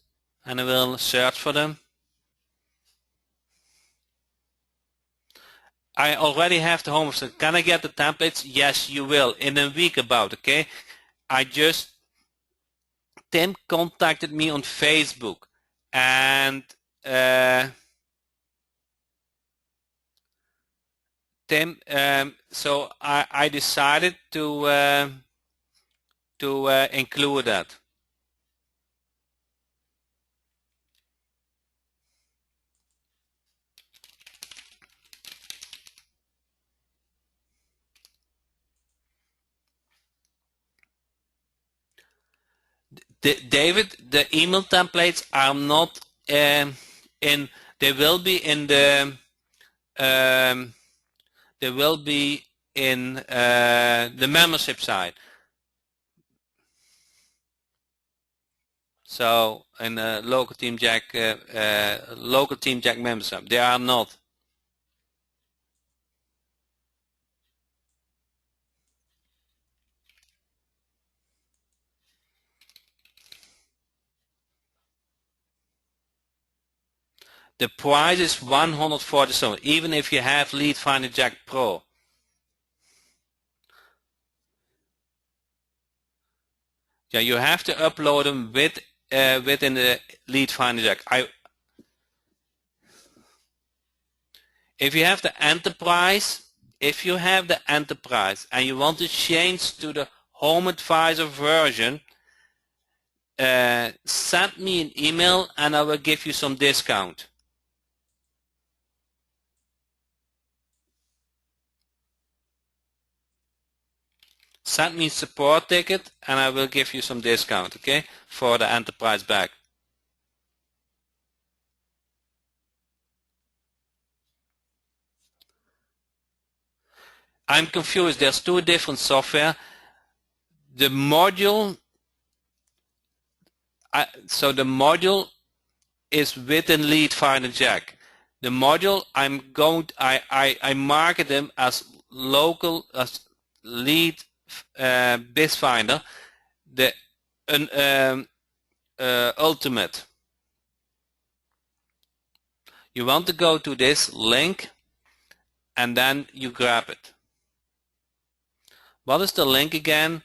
And I will search for them. I already have the homework. So can I get the templates? Yes, you will. In a week about, okay? Tim contacted me on Facebook. And Tim, so I decided to include that. David, the email templates are not in. They will be in the. They will be in the membership side. So in local Team Jack membership, they are not. The price is $147, even if you have Lead Finder Jack Pro. Yeah, you have to upload them within the Lead Finder Jack. If you have the Enterprise, and you want to change to the Home Advisor version, send me an email and I will give you some discount. Send me a support ticket and I will give you some discount, okay, for the Enterprise bag. I'm confused. There's two different software. The module, so the module is within Lead Finder Jack. The module I market them as local, as Lead BizFinder, the ultimate. You want to go to this link and then you grab it. What is the link again?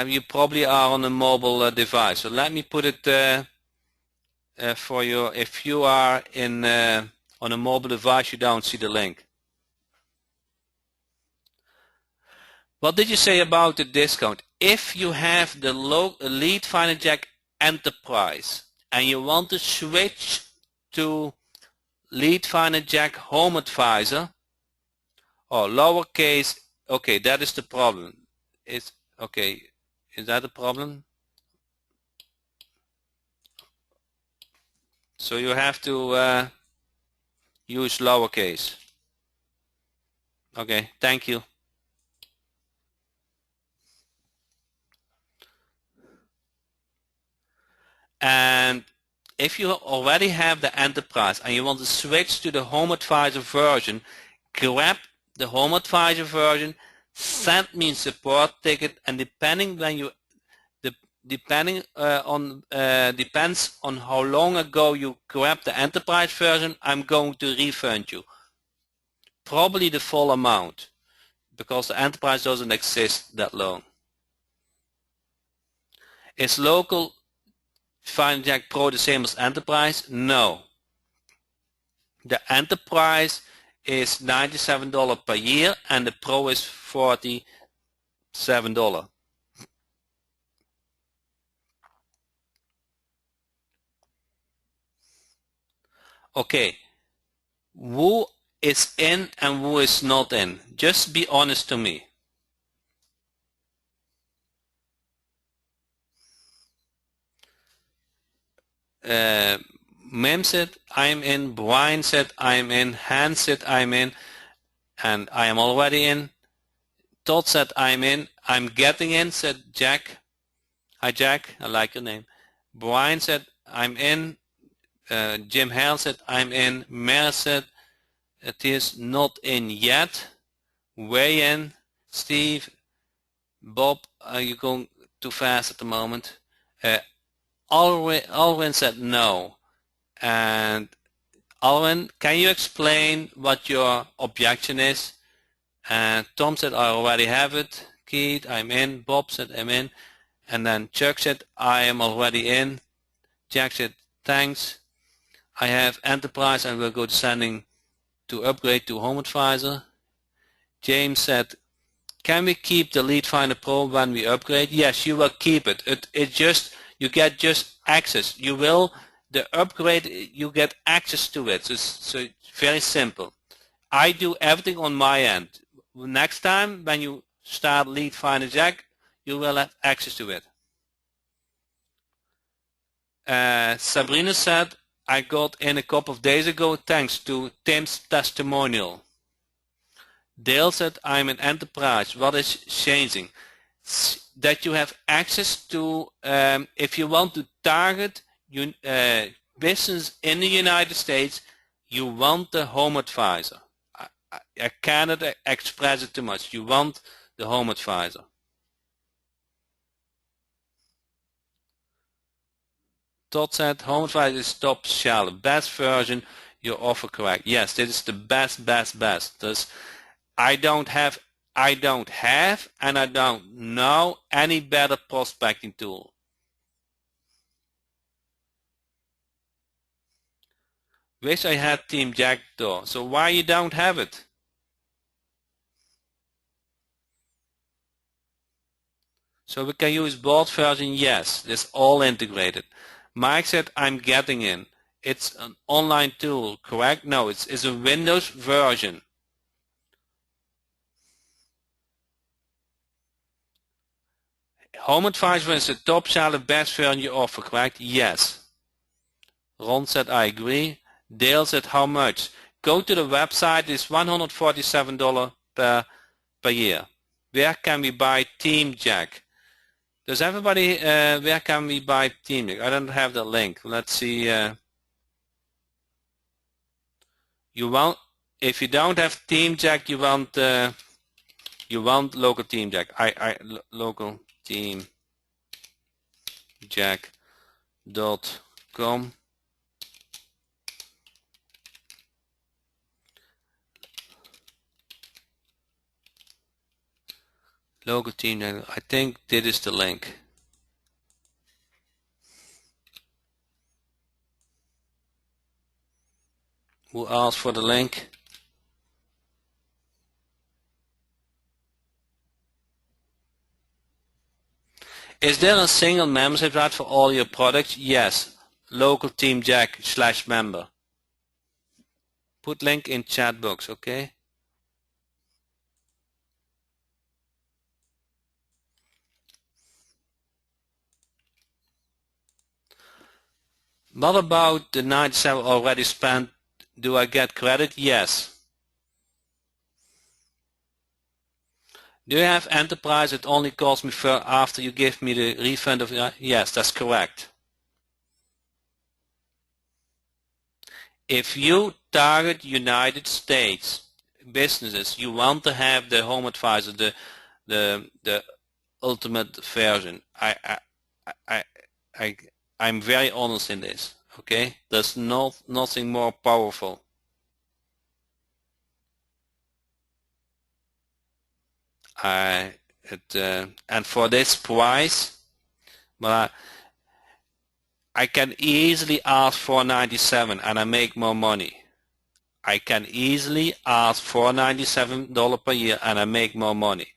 You probably are on a mobile device. So let me put it for you. If you are in on a mobile device, you don't see the link. What did you say about the discount? If you have the Lead Finder Jack Enterprise and you want to switch to Lead Finder Jack Home Advisor, or lowercase, okay, that is the problem. Is that a problem? So you have to use lowercase. Okay, thank you. And if you already have the Enterprise and you want to switch to the Home Advisor version, grab the Home Advisor version, send me a support ticket, and depends on how long ago you grabbed the Enterprise version, I'm going to refund you. Probably the full amount, because the Enterprise doesn't exist that long. Is local Finder Jack Pro the same as Enterprise? No. The Enterprise is $97 per year and the Pro is $47. Okay, who is in and who is not in? Just be honest to me. Mim said I'm in, Brian said I'm in, Hans said I'm in, and I am already in. Todd said I'm in, I'm getting in, said Jack. Hi Jack, I like your name. Brian said I'm in, Jim Hale said I'm in, Mary said it is not in yet, way in, Steve, Bob, are you going too fast at the moment? Alwyn said no. And Alwyn, can you explain what your objection is? And Tom said, I already have it. Keith, I'm in. Bob said, I'm in. And then Chuck said, I am already in. Jack said, thanks. I have Enterprise and will go descending to upgrade to Home Advisor. James said, can we keep the Lead Finder Pro when we upgrade? Yes, you will keep it. It just, you get just access. You will, the upgrade, you get access to it. So it's very simple. I do everything on my end. Next time when you start Lead Finder Jack, you will have access to it. Sabrina said, I got in a couple of days ago thanks to Tim's testimonial. Dale said, I'm in Enterprise. What is changing? That you have access to, if you want to target business in the United States, you want the Home Advisor. I cannot express it too much. You want the Home Advisor. Todd said, Home Advisor is top shelf. Best version, your offer correct. Yes, this is the best. Thus, I don't have, and I don't know any better prospecting tool. Wish I had Team Jack though. So why you don't have it? So we can use both version. Yes, it's all integrated. Mike said I'm getting in. It's an online tool, correct? No, it's a Windows version. Home Advisor is the top seller, best version you offer, correct? Yes. Ron said I agree. Dale said how much? Go to the website, it's $147 per year. Where can we buy Team Jack? Does everybody, where can we buy Team Jack? I don't have the link. Let's see. You want, if you don't have Team Jack, you want local Team Jack. Local Team Jack.com. Local Team Jack. I think this is the link. Who asked for the link? Is there a single membership right for all your products? Yes. Local Team Jack /member. Put link in chat box, okay? What about the 97 already spent? Do I get credit? Yes. Do you have Enterprise? It only costs me after you give me the refund of, yes, that's correct. If you target United States businesses, you want to have the Home Advisor, the ultimate version. I'm very honest in this, okay? There's nothing more powerful. And for this price, well, I can easily ask $497 and I make more money. I can easily ask $497 per year and I make more money.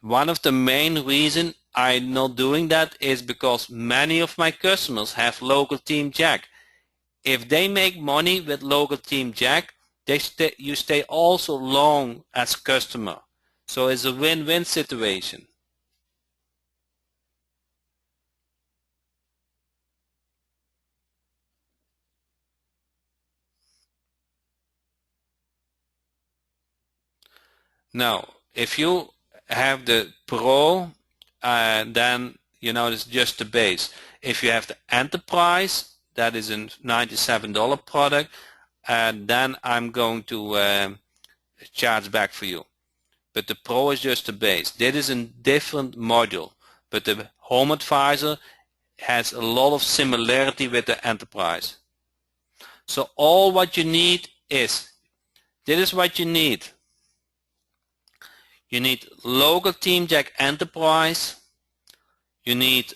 One of the main reasons I'm not doing that is because many of my customers have local Team Jack. If they make money with local Team Jack, you stay also long as customer. So it's a win-win situation. Now, if you have the Pro, then it's just the base. If you have the Enterprise, that is a $97 product, then I'm going to charge back for you. But the Pro is just the base. This is a different module, but the Home Advisor has a lot of similarity with the Enterprise. So all what you need is, this is what you need. You need local Team Jack Enterprise. You need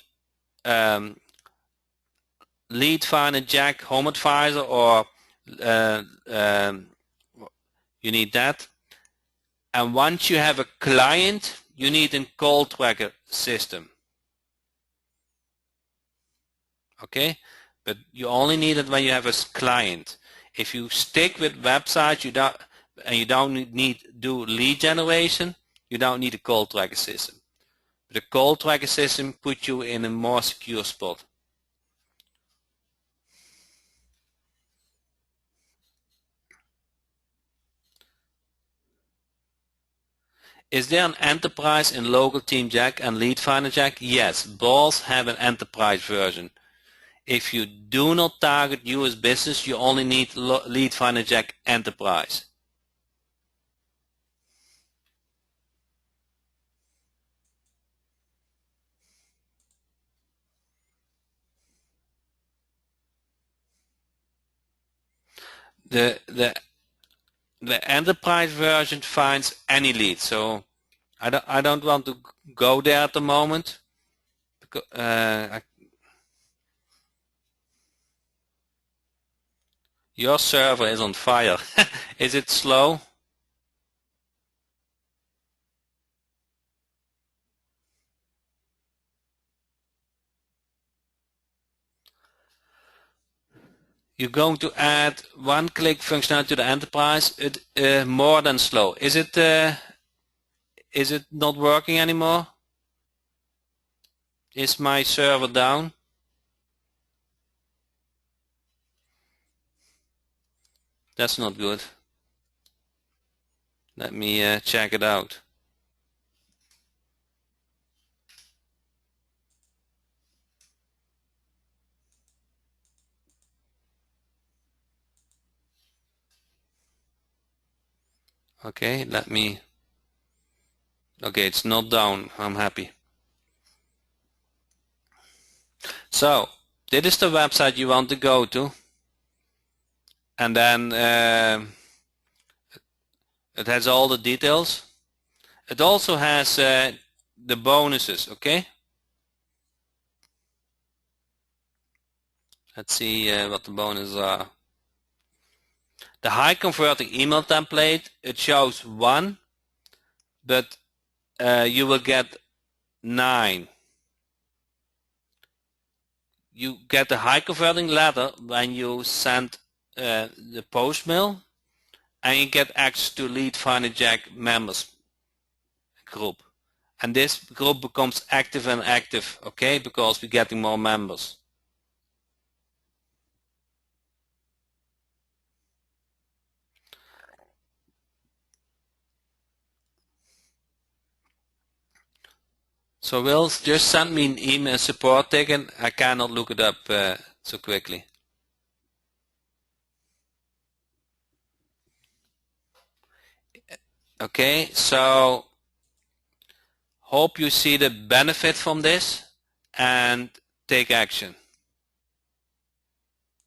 Lead Finder Jack Home Advisor, or you need that. And once you have a client, you need a call tracker system. Okay, but you only need it when you have a client. If you stick with websites, you don't need do lead generation, you don't need a call tracker system. But a call tracker system puts you in a more secure spot. Is there an enterprise in local Team Jack and Lead Finder Jack? Yes, both have an enterprise version. If you do not target US business, you only need Lead Finder Jack Enterprise. The enterprise version finds any lead, so I don't want to go there at the moment. Because, your server is on fire. Is it slow? You're going to add one-click functionality to the enterprise. It more than slow. Is it not working anymore? Is my server down? That's not good. Let me check it out. Okay, okay, it's not down. I'm happy. So, this is the website you want to go to. And then it has all the details. It also has the bonuses, okay? Let's see what the bonuses are. The high converting email template, it shows 1, but you will get 9. You get the high converting letter when you send the post mail, and you get access to Lead Finder Jack members group. And this group becomes active and active, okay, because we're getting more members. So Will, just send me an email support ticket. I cannot look it up so quickly. Okay, so hope you see the benefit from this and take action.